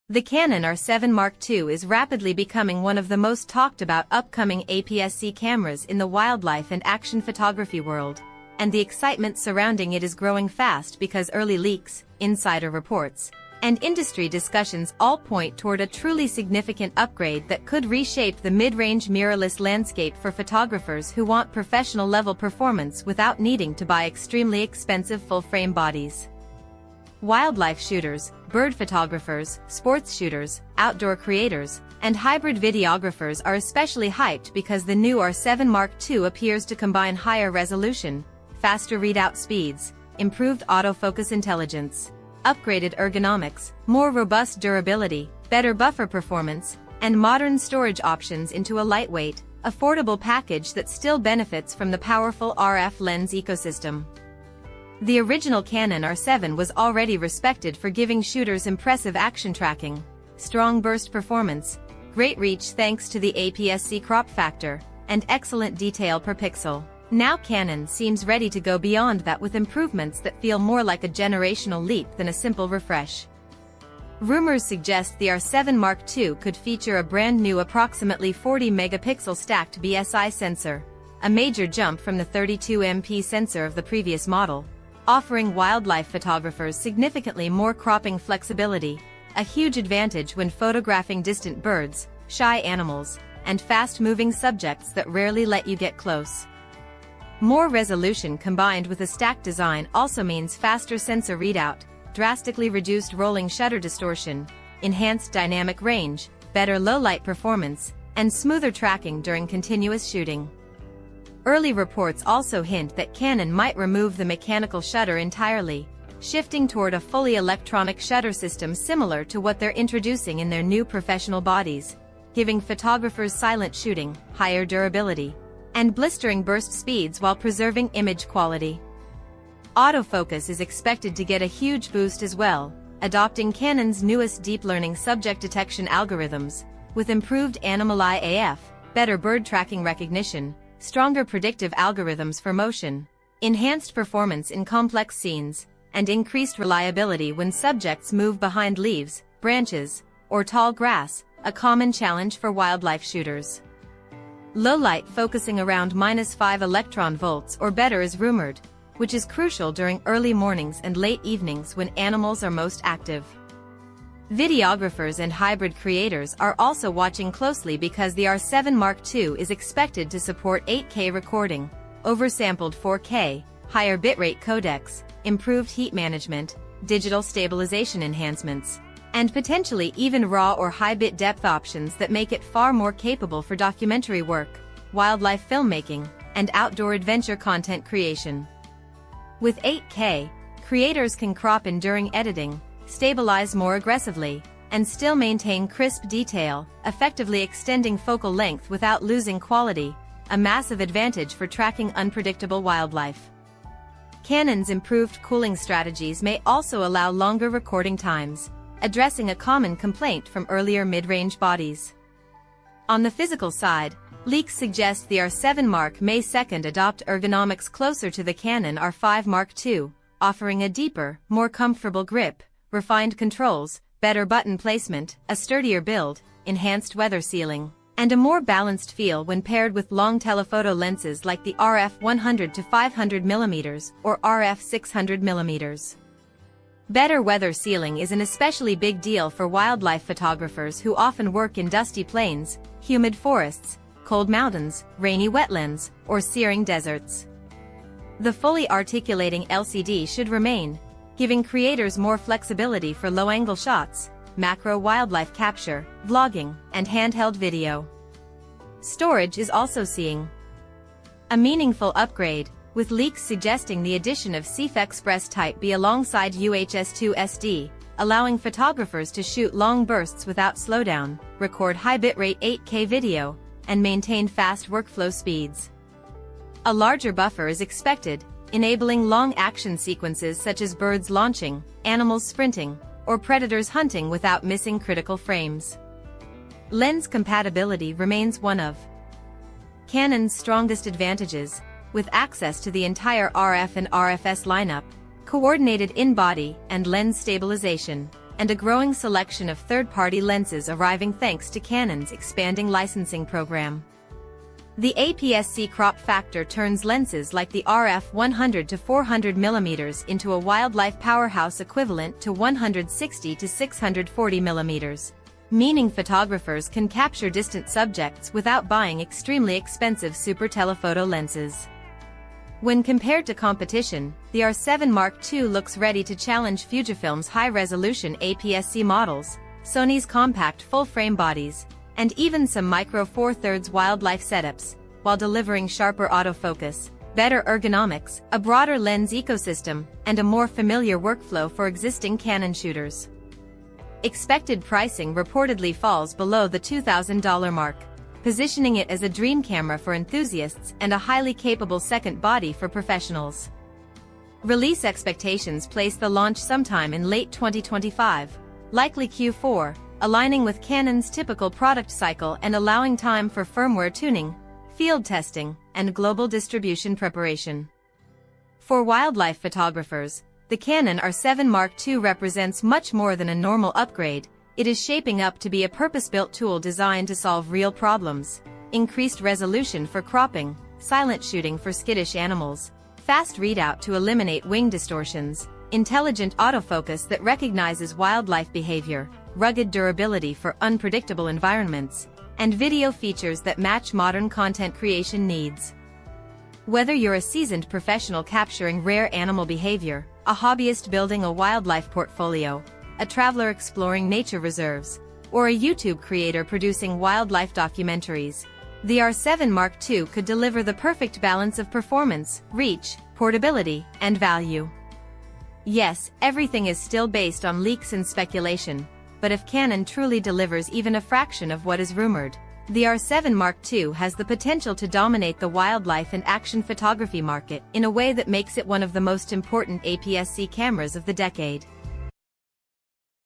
The Canon R7 Mark II is rapidly becoming one of the most talked about upcoming APS-C cameras in the wildlife and action photography world, and the excitement surrounding it is growing fast because early leaks, insider reports, and industry discussions all point toward a truly significant upgrade that could reshape the mid-range mirrorless landscape for photographers who want professional-level performance without needing to buy extremely expensive full-frame bodies. Wildlife shooters, bird photographers, sports shooters, outdoor creators, and hybrid videographers are especially hyped because the new R7 Mark II appears to combine higher resolution, faster readout speeds, improved autofocus intelligence, upgraded ergonomics, more robust durability, better buffer performance, and modern storage options into a lightweight, affordable package that still benefits from the powerful RF lens ecosystem. The original Canon R7 was already respected for giving shooters impressive action tracking, strong burst performance, great reach thanks to the APS-C crop factor, and excellent detail per pixel. Now Canon seems ready to go beyond that with improvements that feel more like a generational leap than a simple refresh. Rumors suggest the R7 Mark II could feature a brand new approximately 40-megapixel stacked BSI sensor, a major jump from the 32MP sensor of the previous model, offering wildlife photographers significantly more cropping flexibility, a huge advantage when photographing distant birds, shy animals, and fast-moving subjects that rarely let you get close. More resolution combined with a stacked design also means faster sensor readout, drastically reduced rolling shutter distortion, enhanced dynamic range, better low-light performance, and smoother tracking during continuous shooting. Early reports also hint that Canon might remove the mechanical shutter entirely, shifting toward a fully electronic shutter system similar to what they're introducing in their new professional bodies, giving photographers silent shooting, higher durability, and blistering burst speeds while preserving image quality. Autofocus is expected to get a huge boost as well, adopting Canon's newest deep learning subject detection algorithms, with improved animal eye AF, better bird tracking recognition, stronger predictive algorithms for motion, enhanced performance in complex scenes, and increased reliability when subjects move behind leaves, branches, or tall grass, a common challenge for wildlife shooters. Low light focusing around -5 electron volts or better is rumored, which is crucial during early mornings and late evenings when animals are most active. Videographers and hybrid creators are also watching closely because the R7 Mark II is expected to support 8K recording, oversampled 4K, higher bitrate codecs, improved heat management, digital stabilization enhancements, and potentially even raw or high-bit depth options that make it far more capable for documentary work, wildlife filmmaking, and outdoor adventure content creation. With 8K, creators can crop in during editing, stabilize more aggressively, and still maintain crisp detail, effectively extending focal length without losing quality, a massive advantage for tracking unpredictable wildlife. Canon's improved cooling strategies may also allow longer recording times, addressing a common complaint from earlier mid-range bodies. On the physical side, leaks suggest the R7 Mark may adopt ergonomics closer to the Canon R5 Mark II, offering a deeper, more comfortable grip, refined controls, better button placement, a sturdier build, enhanced weather sealing, and a more balanced feel when paired with long telephoto lenses like the RF 100 to 500mm or RF 600mm. Better weather sealing is an especially big deal for wildlife photographers who often work in dusty plains, humid forests, cold mountains, rainy wetlands, or searing deserts. The fully articulating LCD should remain, giving creators more flexibility for low-angle shots, macro wildlife capture, vlogging, and handheld video. Storage is also seeing a meaningful upgrade, with leaks suggesting the addition of CF Express Type B alongside UHS-2 SD, allowing photographers to shoot long bursts without slowdown, record high bitrate 8K video, and maintain fast workflow speeds. A larger buffer is expected, enabling long action sequences such as birds launching, animals sprinting, or predators hunting without missing critical frames. Lens compatibility remains one of Canon's strongest advantages, with access to the entire RF and RFS lineup, coordinated in-body and lens stabilization, and a growing selection of third-party lenses arriving thanks to Canon's expanding licensing program. The APS-C crop factor turns lenses like the RF 100 to 400 mm into a wildlife powerhouse equivalent to 160 to 640 mm, meaning photographers can capture distant subjects without buying extremely expensive super telephoto lenses. When compared to competition, the R7 Mark II looks ready to challenge Fujifilm's high-resolution APS-C models, Sony's compact full-frame bodies, and even some micro Four Thirds wildlife setups, while delivering sharper autofocus, better ergonomics, a broader lens ecosystem, and a more familiar workflow for existing Canon shooters. Expected pricing reportedly falls below the $2,000 mark, positioning it as a dream camera for enthusiasts and a highly capable second body for professionals. Release expectations place the launch sometime in late 2025, likely Q4, aligning with Canon's typical product cycle and allowing time for firmware tuning, field testing, and global distribution preparation. For wildlife photographers, the Canon R7 Mark II represents much more than a normal upgrade. It is shaping up to be a purpose-built tool designed to solve real problems: increased resolution for cropping, silent shooting for skittish animals, fast readout to eliminate wing distortions, intelligent autofocus that recognizes wildlife behavior, rugged durability for unpredictable environments, and video features that match modern content creation needs. Whether you're a seasoned professional capturing rare animal behavior, a hobbyist building a wildlife portfolio, a traveler exploring nature reserves, or a YouTube creator producing wildlife documentaries, the R7 Mark II could deliver the perfect balance of performance, reach, portability, and value. Yes, everything is still based on leaks and speculation, but if Canon truly delivers even a fraction of what is rumored, the R7 Mark II has the potential to dominate the wildlife and action photography market in a way that makes it one of the most important APS-C cameras of the decade.